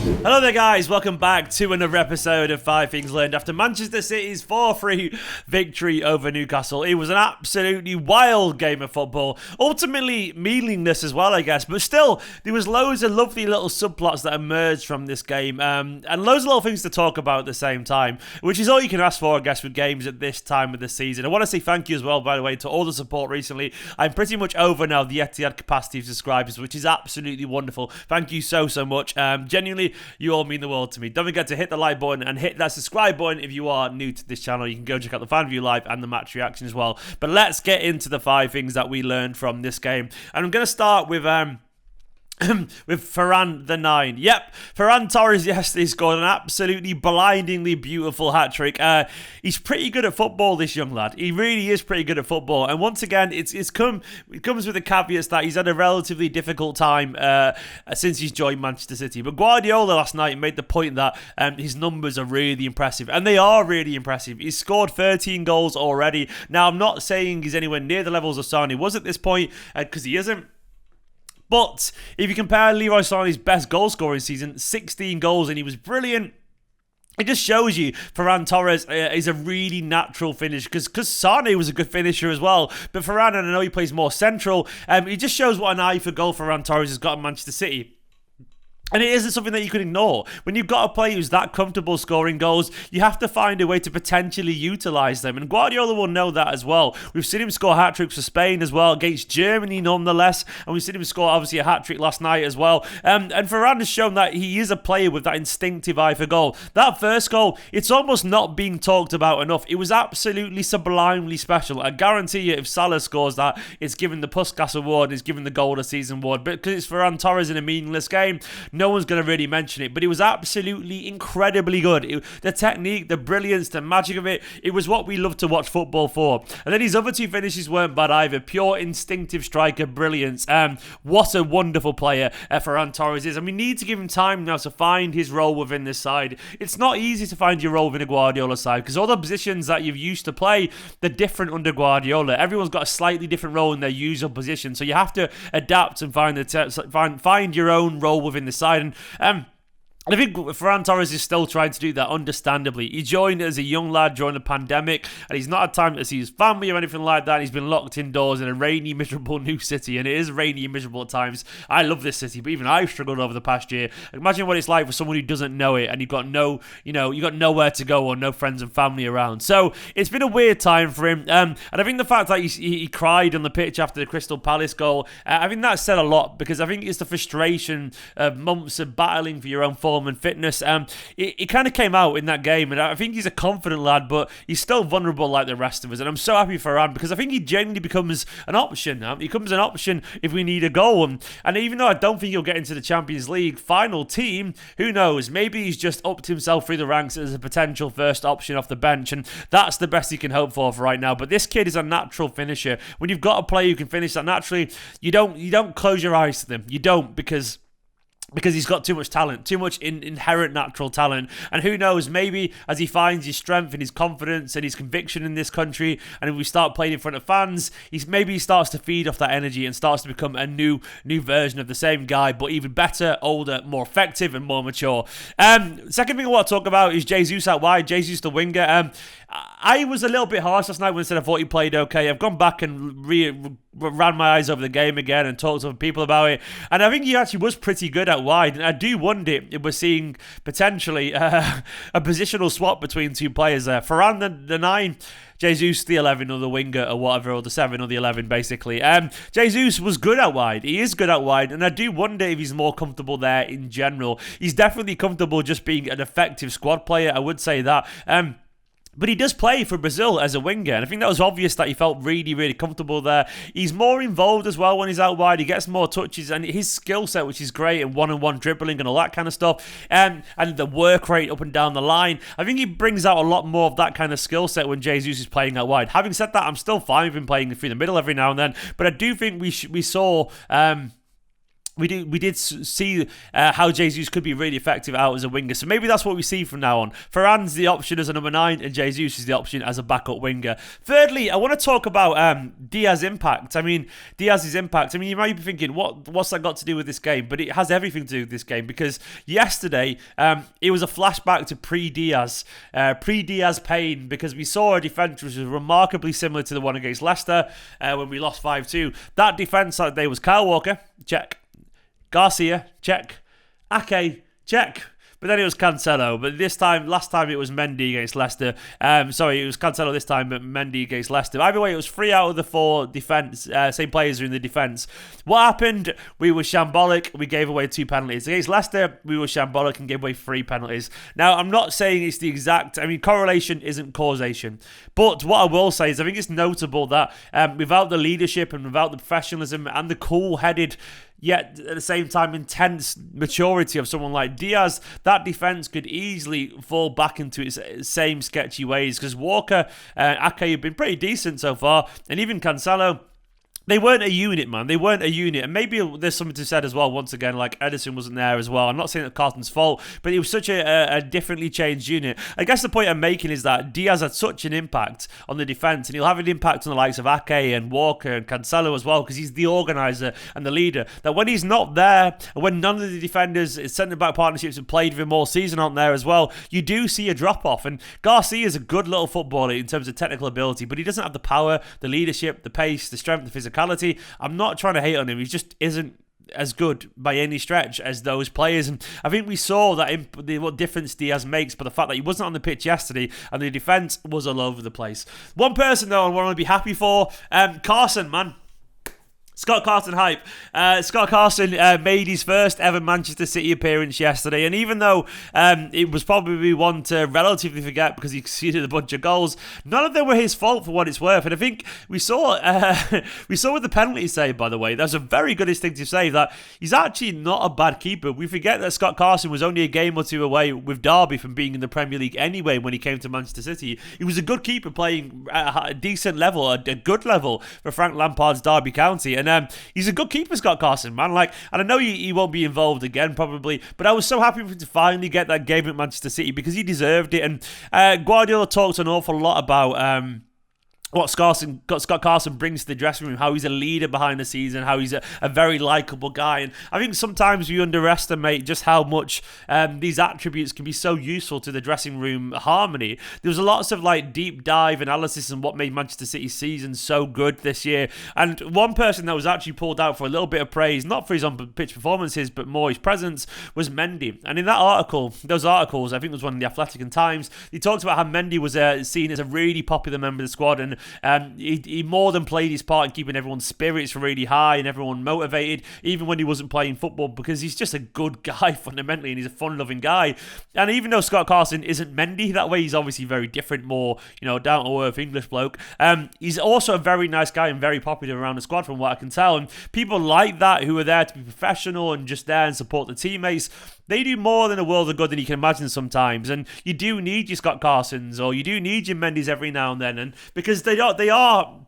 Hello there guys, welcome back to another episode of 5 Things Learned after Manchester City's 4-3 victory over Newcastle. It was an absolutely wild game of football, ultimately meaningless as well I guess, but still there was loads of lovely little subplots that emerged from this game and loads of little things to talk about at the same time, which is all you can ask for I guess with games at this time of the season. I want to say thank you as well by the way to all the support recently. I'm pretty much over now the Etihad capacity of subscribers, which is absolutely wonderful. Thank you so much. Genuinely, you all mean the world to me. Don't forget to hit the like button and hit that subscribe button if you are new to this channel. You can go check out the fan view live and the match reaction as well. But let's get into the 5 things that we learned from this game. And I'm going to start with with Ferran the 9. Yep, Ferran Torres yesterday scored an absolutely blindingly beautiful hat-trick. He's pretty good at football, this young lad. He really is pretty good at football. And once again, it comes with the caveats that he's had a relatively difficult time since he's joined Manchester City. But Guardiola last night made the point that his numbers are really impressive. And they are really impressive. He's scored 13 goals already. Now, I'm not saying he's anywhere near the levels of Sané was at this point, because he isn't. But if you compare Leroy Sané's best goal scoring season, 16 goals, and he was brilliant, it just shows you Ferran Torres is a really natural finish because Sané was a good finisher as well. But Ferran, and I know he plays more central, it just shows what an eye for goal Ferran Torres has got in Manchester City. And it isn't something that you can ignore. When you've got a player who's that comfortable scoring goals, you have to find a way to potentially utilise them. And Guardiola will know that as well. We've seen him score hat-tricks for Spain as well, against Germany nonetheless. And we've seen him score, obviously, a hat-trick last night as well. And Ferran has shown that he is a player with that instinctive eye for goal. That first goal, it's almost not being talked about enough. It was absolutely sublimely special. I guarantee you, if Salah scores that, it's given the Puskas Award, it's given the Goal of the Season Award. But because it's Ferran Torres in a meaningless game, no one's going to really mention it, but it was absolutely incredibly good. The technique, the brilliance, the magic of it, it was what we love to watch football for. And then his other 2 finishes weren't bad either. Pure instinctive striker brilliance. What a wonderful player Ferran Torres is. And we need to give him time now to find his role within this side. It's not easy to find your role within a Guardiola side because all the positions that you've used to play, they're different under Guardiola. Everyone's got a slightly different role in their usual position, so you have to adapt and find your own role within the side. And I think Ferran Torres is still trying to do that, understandably. He joined as a young lad during the pandemic, and he's not had time to see his family or anything like that. He's been locked indoors in a rainy, miserable new city, and it is rainy and miserable at times. I love this city, but even I've struggled over the past year. Imagine what it's like for someone who doesn't know it, and you've got you got nowhere to go or no friends and family around. So it's been a weird time for him, and I think the fact that he cried on the pitch after the Crystal Palace goal, I think that said a lot, because I think it's the frustration of months of battling for your own form and fitness. It kind of came out in that game, and I think he's a confident lad, but he's still vulnerable like the rest of us. And I'm so happy for Ferran because I think he genuinely becomes an option. He becomes an option if we need a goal. And even though I don't think he'll get into the Champions League final team, who knows? Maybe he's just upped himself through the ranks as a potential first option off the bench, and that's the best he can hope for right now. But this kid is a natural finisher. When you've got a player who can finish that naturally, you don't close your eyes to them. You don't, because he's got too much talent, too much inherent natural talent. And who knows, maybe as he finds his strength and his confidence and his conviction in this country, and if we start playing in front of fans, maybe he starts to feed off that energy and starts to become a new version of the same guy, but even better, older, more effective and more mature. Second thing I want to talk about is Jesus out wide, Jesus the winger. I was a little bit harsh last night when I said I thought he played okay. I've gone back and ran my eyes over the game again and talked to other people about it, and I think he actually was pretty good out wide. And I do wonder if we're seeing potentially a positional swap between 2 players there. Ferran the 9, Jesus the 11 or the winger or whatever, or the 7 or the 11 basically. Jesus was good out wide. He is good out wide, and I do wonder if he's more comfortable there in general. He's definitely comfortable just being an effective squad player, I would say that. But he does play for Brazil as a winger, and I think that was obvious that he felt really, really comfortable there. He's more involved as well when he's out wide. He gets more touches, and his skill set, which is great, and one-on-one dribbling and all that kind of stuff, and the work rate up and down the line, I think he brings out a lot more of that kind of skill set when Jesus is playing out wide. Having said that, I'm still fine with him playing through the middle every now and then, but I do think we saw we did see how Jesus could be really effective out as a winger. So maybe that's what we see from now on. Ferran's the option as a number 9, and Jesus is the option as a backup winger. Thirdly, I want to talk about Diaz's impact. You might be thinking, what's that got to do with this game? But it has everything to do with this game, because yesterday it was a flashback to pre-Diaz pain, because we saw a defence which was remarkably similar to the one against Leicester when we lost 5-2. That defence that day was Kyle Walker, check. Garcia, check. Ake, check. But then it was Cancelo. But last time it was Mendy against Leicester. It was Cancelo this time, but Mendy against Leicester. Either way, it was 3 out of the 4 defence. Same players are in the defence. What happened? We were shambolic. We gave away 2 penalties. Against Leicester, we were shambolic and gave away 3 penalties. Now, I'm not saying it's the exact... correlation isn't causation. But what I will say is I think it's notable that without the leadership and without the professionalism and the cool-headed, yet at the same time intense maturity of someone like Diaz, that defence could easily fall back into its same sketchy ways, because Walker and Ake have been pretty decent so far, and even Cancelo, they weren't a unit, man. They weren't a unit. And maybe there's something to be said as well, once again, like Edison wasn't there as well. I'm not saying that Carson's fault, but it was such a differently changed unit. I guess the point I'm making is that Diaz had such an impact on the defence, and he'll have an impact on the likes of Ake and Walker and Cancelo as well, because he's the organiser and the leader, that when he's not there, and when none of the defenders, centre-back partnerships have played with him all season aren't there as well, you do see a drop-off. And Garcia is a good little footballer in terms of technical ability, but he doesn't have the power, the leadership, the pace, the strength, the physicality. I'm not trying to hate on him. He just isn't as good by any stretch as those players. And I think we saw that what difference Diaz makes, but the fact that he wasn't on the pitch yesterday and the defence was all over the place. One person, though, I want to be happy for, Carson, man. Scott Carson hype. Scott Carson made his first ever Manchester City appearance yesterday, and even though it was probably one to relatively forget because he conceded a bunch of goals, none of them were his fault for what it's worth. And I think we saw with the penalty save, by the way, that's a very good instinctive save, that he's actually not a bad keeper. We forget that Scott Carson was only a game or 2 away with Derby from being in the Premier League anyway when he came to Manchester City. He was a good keeper playing at a decent level, a good level for Frank Lampard's Derby County. And he's a good keeper, Scott Carson, man. And I know he won't be involved again, probably, but I was so happy for him to finally get that game at Manchester City, because he deserved it. And Guardiola talked an awful lot about what Scott Carson brings to the dressing room, how he's a leader behind the scenes and how he's a very likeable guy. And I think sometimes we underestimate just how much these attributes can be so useful to the dressing room harmony. There was lots of deep dive analysis on what made Manchester City's season so good this year. And one person that was actually pulled out for a little bit of praise, not for his on-pitch performances, but more his presence, was Mendy. And in those articles, I think it was one in The Athletic and Times, he talked about how Mendy was seen as a really popular member of the squad, and he more than played his part in keeping everyone's spirits really high and everyone motivated, even when he wasn't playing football, because he's just a good guy fundamentally, and he's a fun-loving guy. And even though Scott Carson isn't Mendy that way, he's obviously very different, more down-to-earth English bloke. He's also a very nice guy and very popular around the squad from what I can tell. And people like that, who are there to be professional and just there and support the teammates, they do more than a world of good than you can imagine sometimes. And you do need your Scott Carsons, or you do need your Mendy's every now and then, and because they are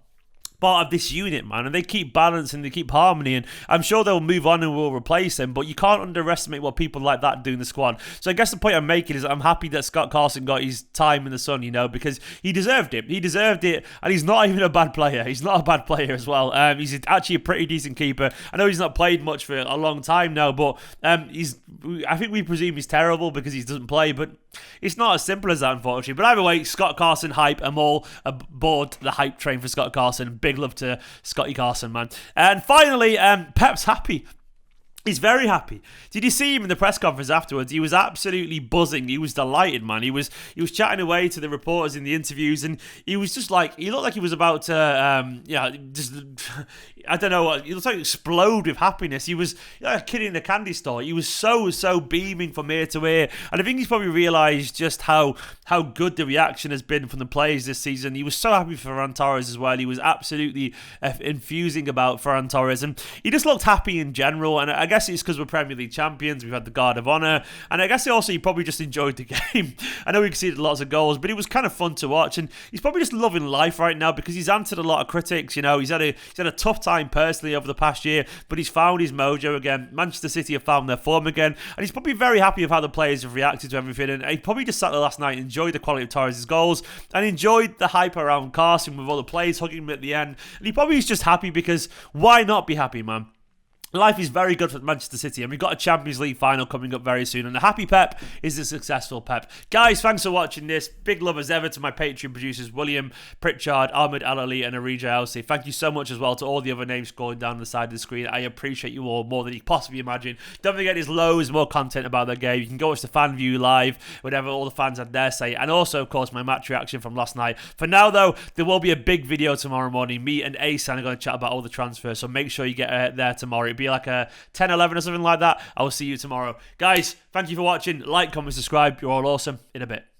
part of this unit, man, and they keep balance and they keep harmony, and I'm sure they'll move on and will replace them, but you can't underestimate what people like that do in the squad. So I guess the point I'm making is that I'm happy that Scott Carson got his time in the sun, because he deserved it. He deserved it, and he's not even a bad player. He's not a bad player as well. He's actually a pretty decent keeper. I know he's not played much for a long time now, but I think we presume he's terrible because he doesn't play, but it's not as simple as that, unfortunately. But either way, Scott Carson hype. I'm all aboard the hype train for Scott Carson. Big love to Scotty Carson, man. And finally, Pep's happy. He's very happy. Did you see him in the press conference afterwards? He was absolutely buzzing. He was delighted, man. He was chatting away to the reporters in the interviews, and he was just he looked like he was about to, I don't know, he looked like explode with happiness. He was like a kid in a candy store. He was so beaming from ear to ear, and I think he's probably realised just how good the reaction has been from the players this season. He was so happy for Ferran Torres as well. He was absolutely infusing about Ferran Torres, and he just looked happy in general. And I guess it's because we're Premier League champions. We've had the Guard of Honour. And I guess also he probably just enjoyed the game. I know he conceded lots of goals, but it was kind of fun to watch. And he's probably just loving life right now because he's answered a lot of critics. You know, he's had a tough time personally over the past year, but he's found his mojo again. Manchester City have found their form again. And he's probably very happy with how the players have reacted to everything. And he probably just sat there last night and enjoyed the quality of Torres' goals and enjoyed the hype around Carson with all the players hugging him at the end. And he probably is just happy because why not be happy, man? Life is very good for Manchester City, and we've got a Champions League final coming up very soon, and a happy Pep is a successful Pep. Guys, thanks for watching this. Big love as ever to my Patreon producers, William, Pritchard, Ahmed Al-Ali, and Arija Elsie. Thank you so much as well to all the other names scrolling down the side of the screen. I appreciate you all more than you possibly imagine. Don't forget, there's loads more content about the game. You can go watch the fan view live, whatever all the fans had their say, and also, of course, my match reaction from last night. For now, though, there will be a big video tomorrow morning. Me and Asan are going to chat about all the transfers, so make sure you get there tomorrow. It'll be like a 10, 11 or something like that. I will see you tomorrow. Guys, thank you for watching. Like, comment, subscribe. You're all awesome. In a bit.